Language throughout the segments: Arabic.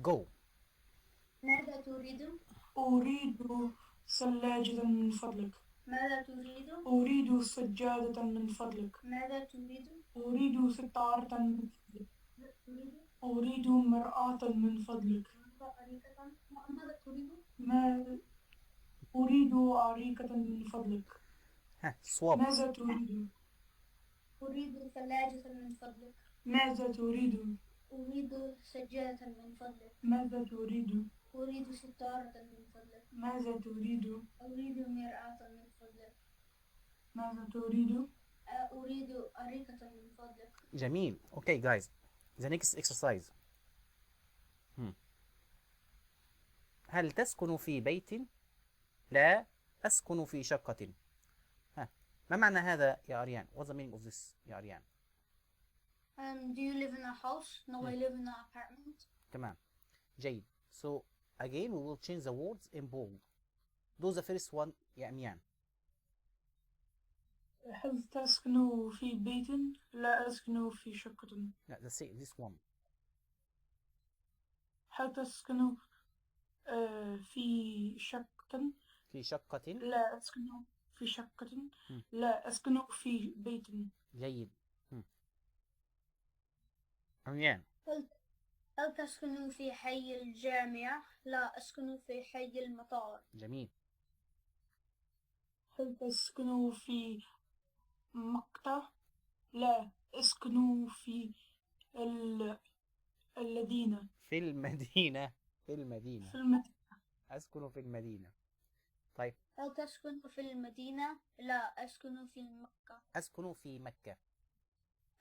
Go. ماذا تريد؟ أريد ثلاجة من فضلك. ماذا تريد؟ أريد سجادة من فضلك. ماذا تريد؟ أريد ستارة من فضلك. أريد مرآة من فضلك. ماذا تريد؟ ما أريد أريكة من فضلك. swap. ماذا تريد؟ أريد ثلاجة من فضلك. ماذا تريد؟ أريد سجادة من فضلك. ماذا تريد؟ أريد ستارة من فضلك. ماذا تريد؟ أريد مرآة من فضلك. ماذا تريد؟ أريد أريكة من فضلك. جميل. Okay guys, the next exercise. هل تسكن في بيت؟ لا أسكن في شقة. ما معنى هذا يا أريان؟ What's the meaning of this يا أريان؟ Do you live in a house? No, I live in an apartment. تمام. جيد. So again we will change the words in bold. Do the first one يا أميان. هل تسكن في بيت؟ لا أسكن في شقة. لا this one. هل تسكن في شقة؟ في شقة. لا أسكن في شقة. لا أسكن في بيت. جيد. أميان. هل تسكن في حي الجامعة؟ لا أسكن في حي المطار. جميل. هل تسكن في مكة؟ لا أسكن في المدينة. في المدينة. في المدينة. في المدينة. أسكن في المدينة. طيب. هل تسكن في المدينة؟ لا أسكن في مكة. أسكن في مكة.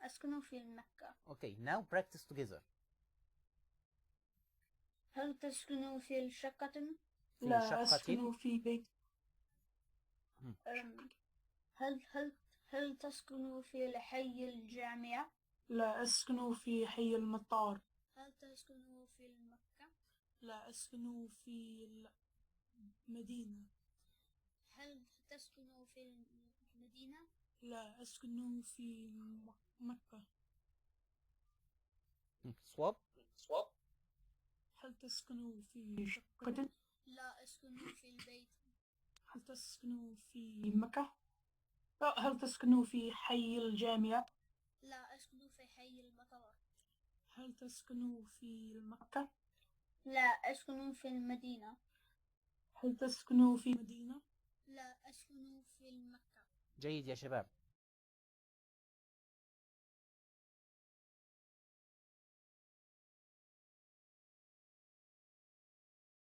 أسكن في مكة. Okay, now practice together. هل تسكن في شقة؟ لا أسكن في بيت. هل تسكن في حي الجامعة؟ لا أسكن في حي المطار. هل تسكن في مكة؟ لا أسكن في المدينة. هل تسكن في المدينة؟ لا أسكن في مكة. swap. هل تسكن في شقة؟ لا أسكن في البيت. هل تسكن في مكة؟ هل تسكن في حي الجامعة؟ لا أسكن في حي المطار. هل تسكن في مكة؟ لا أسكن في المدينة. هل تسكن في مدينة؟ لا أسكن في مكة. جيد يا شباب.